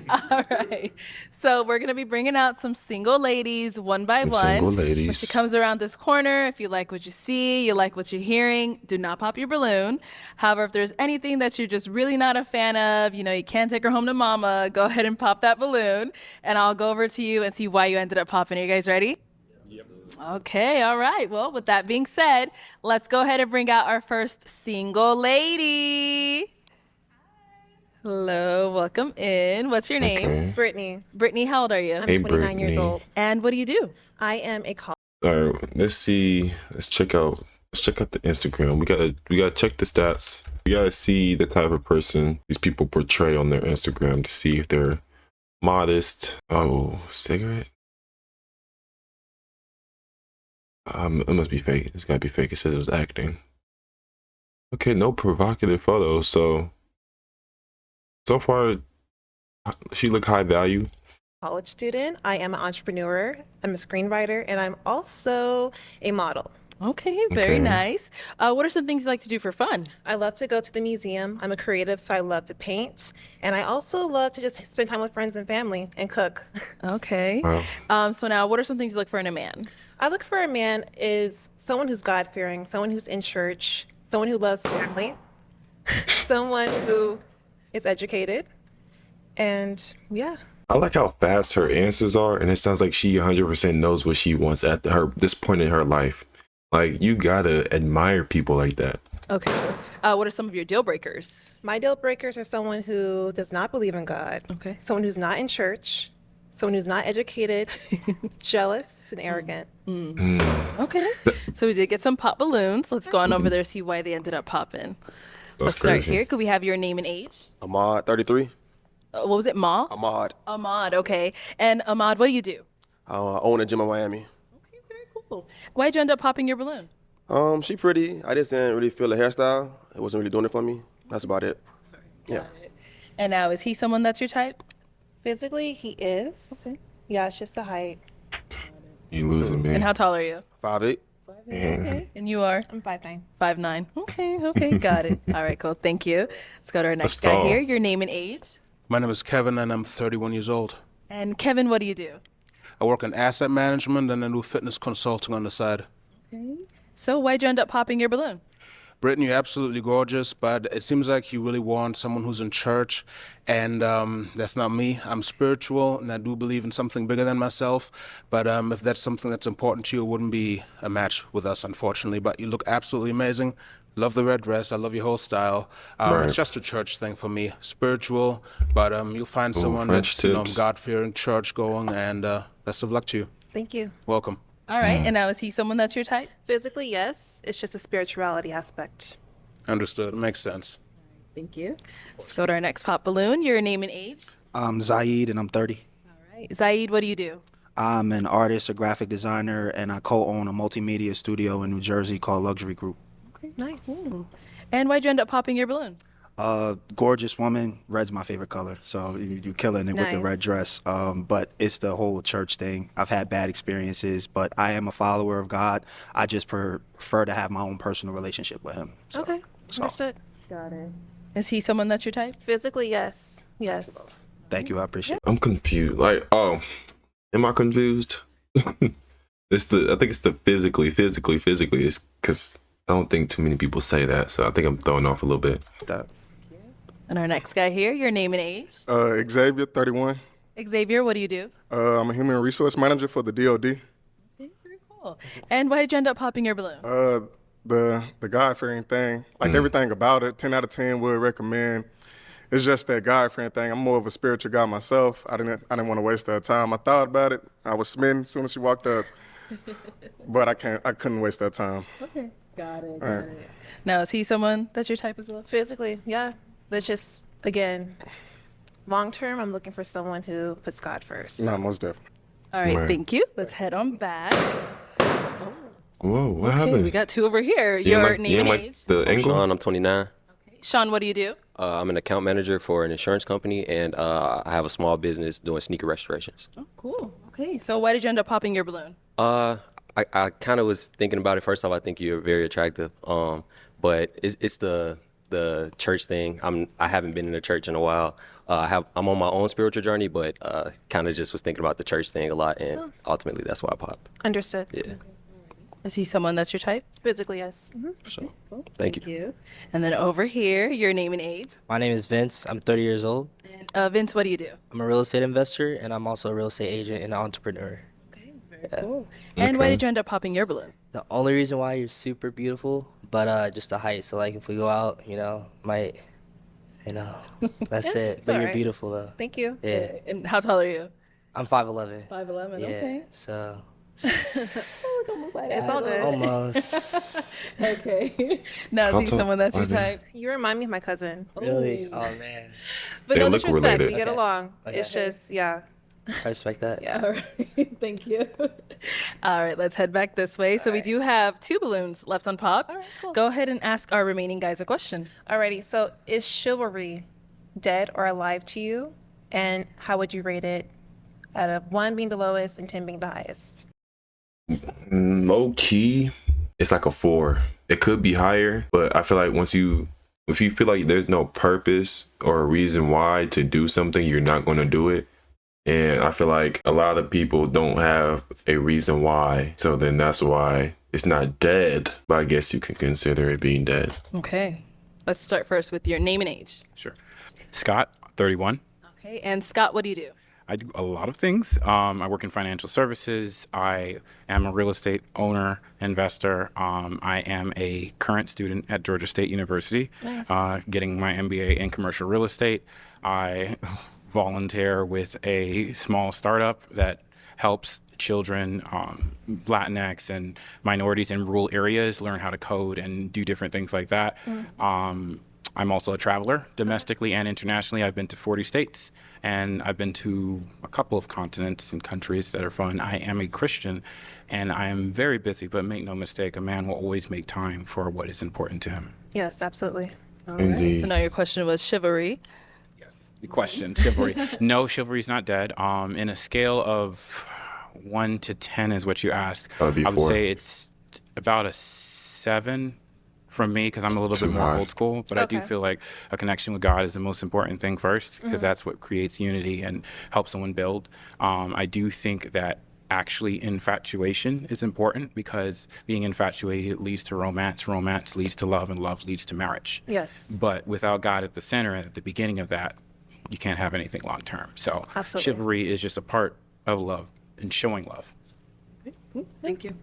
All right. So we're going to be bringing out some single ladies one by one. Single When she ladies. comes around this corner, if you like what you see, you like what you're hearing, do not pop your balloon. However, if there's anything that you're just really not a fan of, you can't take her home to mama, go ahead and pop that balloon. And I'll go over to you and see why you ended up popping. Are you guys ready? Okay, all right. Well, with that being said, let's go ahead and bring out our first single lady. Hello, welcome in. What's your name? Okay. Brittany. Brittany, how old are you? I'm Hey, 29 years Brittany. old. And what do you do? I am a college. All right, let's see. Let's check out the Instagram. We gotta check the stats. We gotta see the type of person these people portray on their Instagram to see if they're modest. Oh, cigarette. It must be fake. It's gotta be fake. It says it was acting. Okay, no provocative photos. So far, she look high value. college student. I am an entrepreneur. I'm a screenwriter, and I'm also a model. Okay, very Okay. nice. What are some things you like to do for fun? I love to go to the museum. I'm a creative, so I love to paint. And I also love to just spend time with friends and family and cook. Okay. Wow. So now, what are some things you look for in a man? I look for a man is someone who's God-fearing, someone who's in church, someone who loves family, someone who is educated, and yeah. I like how fast her answers are, and it sounds like she 100% knows what she wants at this point in her life. Like, you gotta admire people like that. Okay. What are some of your deal breakers? My deal breakers are someone who does not believe in God, Okay. someone who's not in church, someone who's not educated, jealous, and arrogant. Okay. So we did get some pop balloons. Let's go on over there, see why they ended up popping. Let's start crazy. here. Could we have your name and age? Ahmad, 33. What was it, Ma? Ahmad. Ahmad, okay. And Ahmad, what do you do? I own a gym in Miami. Okay, very cool. Why'd you end up popping your balloon? She pretty. I just didn't really feel the hairstyle. It wasn't really doing it for me. That's about it. Yeah. And now, is he someone that's your type? Physically, he is. Okay. Yeah, it's just the height. You losing me. And how tall are you? 5'8". Okay. And you are? I'm 5'9". 5'9". Okay, got it. All right, cool. Thank you. Let's go to our next That's guy tall. here. Your name and age. My name is Kevin and I'm 31 years old. And Kevin, what do you do? I work in asset management and I do fitness consulting on the side. Okay. So why'd you end up popping your balloon? Brittany, you're absolutely gorgeous, but it seems like you really want someone who's in church, and that's not me. I'm spiritual, and I do believe in something bigger than myself, but if that's something that's important to you, it wouldn't be a match with us, unfortunately. But you look absolutely amazing. Love the red dress. I love your whole style. Right. It's just a church thing for me. Spiritual, but you'll find someone French that's tips. God-fearing, church-going, and best of luck to you. Thank you. Welcome. All right. And now, is he someone that's your type? Physically, yes. It's just a spirituality aspect. Understood. Makes sense. Thank you. Let's go to our next pop balloon. Your name and age. I'm Zaid and I'm 30. All right. Zaid, what do you do? I'm an artist, a graphic designer, and I co-own a multimedia studio in New Jersey called Luxury Group. Nice. And why'd you end up popping your balloon? Gorgeous woman, red's my favorite color, so you're killing it with the red Nice. dress. But it's the whole church thing. I've had bad experiences, but I am a follower of God. I just prefer to have my own personal relationship with Him. So, Okay, understood. Got it. Is he someone that's your type? Physically, yes. Yes. thank you, I appreciate it. I'm confused. Like, am I confused? I think it's the physically. It's because I don't think too many people say that, so I think I'm throwing off a little bit. That. And our next guy here, your name and age. Xavier, 31. Xavier, what do you do? I'm a human resource manager for the DOD. Okay, very cool. And why did you end up popping your balloon? The God-fearing thing, like everything about it, 10 out of 10 would recommend. It's just that God-fearing thing. I'm more of a spiritual guy myself. I didn't want to waste that time. I thought about it. I was smitten as soon as she walked up, but I couldn't waste that time. Okay, got it. All right. Now, is he someone that's your type as well? Physically, yeah. But just, again, long term, I'm looking for someone who puts God first. No, most definitely. All right, Right. thank you. Let's head on back. Whoa, what Okay, happened? we got two over here. You didn't Your like- name you and didn't like age. the angle? Sean, I'm 29. Sean, what do you do? I'm an account manager for an insurance company, and I have a small business doing sneaker restorations. Oh, cool. Okay, so why did you end up popping your balloon? I kind of was thinking about it. First off, I think you're very attractive, but it's the the church thing. I haven't been in the church in a while. I'm on my own spiritual journey, but kind of just was thinking about the church thing a lot, and ultimately that's why I popped. Understood. Yeah, Is he someone that's your type? Physically, yes. for sure. Thank you. And then over here, your name and age. My name is Vince. I'm 30 years old. And Vince, what do you do? I'm a real estate investor, and I'm also a real estate agent and entrepreneur. Okay, very cool. And why did you end up popping your balloon? The only reason why you're super beautiful, but just the height. So like if we go out, might, that's it. it's But you're alright. beautiful though. Thank you. Yeah, And how tall are you? I'm 5'11". 5'11", Yeah, okay. so It's all good. almost. Okay. Now, How is he tall someone that's your are they? type? You remind me of my cousin. Really? Oh man, But They no look disrespect, related. we get Okay. along. Okay. It's just, yeah. I respect that. Yeah. All right. Thank you. All right, let's head back this way. So we do have 2 balloons left unpopped. All right, cool. Go ahead and ask our remaining guys a question. Alrighty, so is chivalry dead or alive to you? And how would you rate it out of 1 being the lowest and 10 being the highest? Low key, it's like a 4. It could be higher, but I feel like if you feel like there's no purpose or a reason why to do something, you're not going to do it. And I feel like a lot of people don't have a reason why. So then that's why it's not dead, but I guess you can consider it being dead. Okay. Let's start first with your name and age. Sure. Scott, 31. Okay. And Scott, what do you do? I do a lot of things. I work in financial services. I am a real estate owner, investor. I am a current student at Georgia State University, getting my MBA in commercial real estate. I volunteer with a small startup that helps children, Latinx and minorities in rural areas learn how to code and do different things like that. I'm also a traveler domestically and internationally. I've been to 40 states and I've been to a couple of continents and countries that are fun. I am a Christian and I am very busy, but make no mistake, a man will always make time for what is important to him. Yes, absolutely. Indeed. So now your question was chivalry. Yes. The question, chivalry. No, chivalry is not dead. In a scale of 1 to 10 is what you asked. That'd be I would 4. say it's about a 7 from me because I'm a little Too bit more high. old school, but I do Okay. feel like a connection with God is the most important thing first because that's what creates unity and helps someone build. I do think that actually infatuation is important because being infatuated leads to romance, romance leads to love, and love leads to marriage. Yes. But without God at the center, at the beginning of that, you can't have anything long term. So Absolutely. chivalry is just a part of love and showing love. Thank you.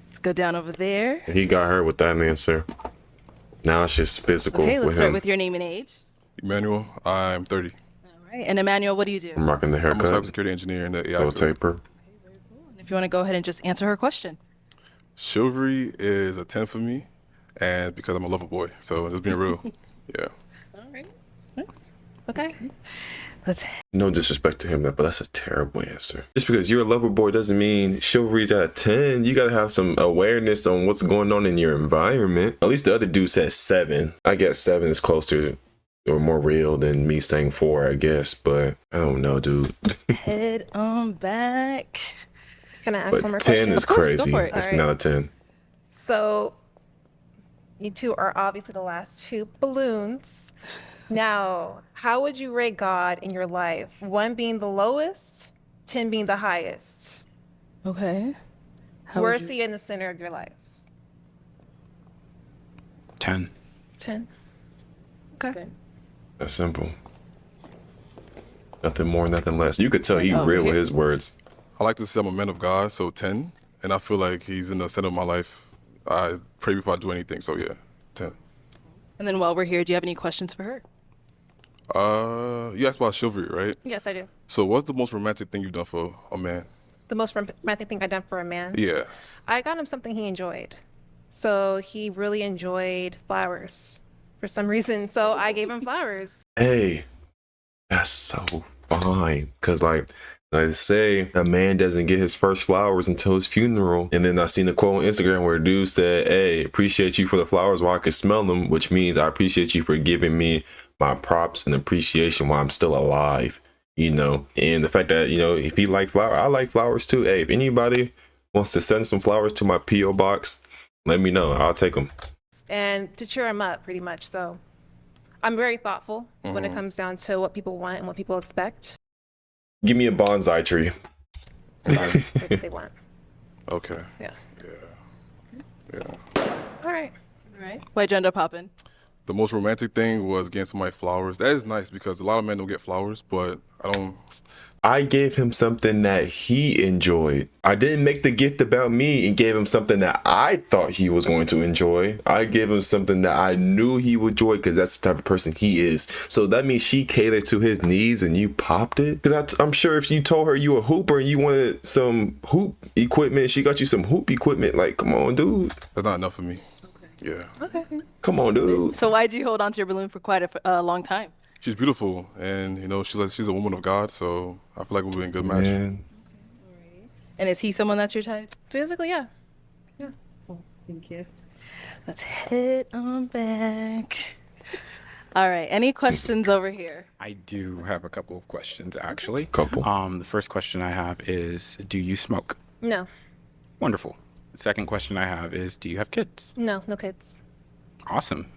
Let's go down over there. He got her with that answer. Now it's just physical Okay, let's with start him. with your name and age. Emmanuel, I'm 30. All right. And Emmanuel, what do you do? I'm rocking the I'm a haircut. cybersecurity engineer in the AI So field. taper. If you want to go ahead and just answer her question. Chivalry is a 10 for me, and because I'm a lover boy, so just being real. Yeah. All right. Okay. Let's No disrespect to him, but that's a terrible answer. Just because you're a lover boy doesn't mean chivalry's at a 10. You gotta have some awareness on what's going on in your environment. At least the other dude said 7. I guess 7 is closer or more real than me saying 4, I guess. But I don't know, dude. head on back. Can I ask But one more 10 question? is Of course, go crazy. for it. It's All right. not a 10. So, you two are obviously the last 2 balloons. Now, how would you rate God in your life? 1 being the lowest, 10 being the highest. Okay. How Where would is you- he in the center of your life? 10. 10. Okay. That's simple. Nothing more, nothing less. You could tell he Oh, real with here. his words. I like to say I'm a man of God, so 10, and I feel like he's in the center of my life. I pray before I do anything, so yeah, 10. And then while we're here, do you have any questions for her? You asked about chivalry, right? Yes, I do. So what's the most romantic thing you've done for a man? The most romantic thing I've done for a man? Yeah. I got him something he enjoyed. So he really enjoyed flowers for some reason. So I gave him flowers. Hey, that's so fine. Cause like they say, a man doesn't get his first flowers until his funeral. And then I seen a quote on Instagram where a dude said, "Hey, appreciate you for the flowers while I can smell them," which means I appreciate you for giving me my props and appreciation while I'm still alive. You know, and the fact that, you know, if he like flowers, I like flowers too. Hey, if anybody wants to send some flowers to my P.O. box, let me know. I'll take them. And to cheer him up, pretty much. So I'm very thoughtful when it comes down to what people want and what people expect. Give me a bonsai tree. So that's what they want. Okay. Yeah. Yeah. All right. All right. Why gender poppin'? The most romantic thing was getting somebody flowers. That is nice because a lot of men don't get flowers, but I don't. I gave him something that he enjoyed. I didn't make the gift about me and gave him something that I thought he was going to enjoy. I gave him something that I knew he would enjoy because that's the type of person he is. So that means she catered to his needs and you popped it? Because I'm sure if you told her you a hooper and you wanted some hoop equipment, she got you some hoop equipment. Like, come on, dude. That's not enough for me. Yeah. Okay. Come on, dude. So why'd you hold on to your balloon for quite a long time? She's beautiful, and you know she's a woman of God, so I feel like we'll be in good match. Man. And is he someone that's your type? Physically, yeah. Thank you. Let's head on back. All right. Any questions over here? I do have a couple of questions, actually. Couple. The first question I have is, do you smoke? No. Wonderful. The second question I have is, do you have kids? No. No kids. Awesome.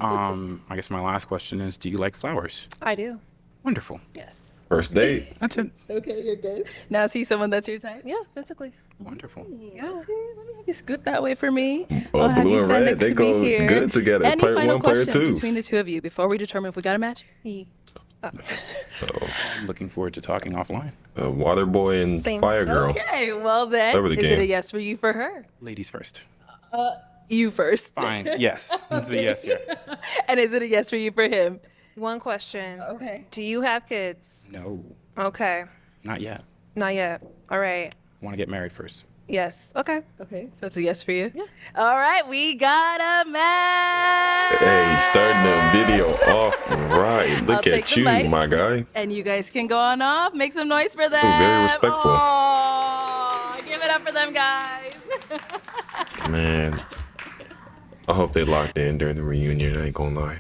I guess my last question is, do you like flowers? I do. Wonderful. Yes. First date. That's it. Okay, you're good. Now is he someone that's your type? Yeah. Physically. Wonderful. Yeah. Let me have you scoot that way for me. Oh, I'll have blue you and stand red, next they to go me here. good together. Any Player final one, player questions two. between the two of you before we determine if we got a match? I'm looking forward to talking offline. Water boy and Same. fire girl. Okay, well then, Over the is it a game. yes for you for her? Ladies first. You first. Fine. Yes. It's a yes here. And is it a yes for you for him? One question. Okay. Do you have kids? No, Okay. not yet. Not yet. All right. Want to get married first. Yes. Okay. Okay, so it's a yes for you? Yeah. All right, we got a match. Hey, starting the video off right. I'll Look take at the you, mic. my guy. And you guys can go on off. Make some noise for them. very respectful. Aw, give it up for them, guys. Man, I hope they locked in during the reunion. I ain't gonna lie.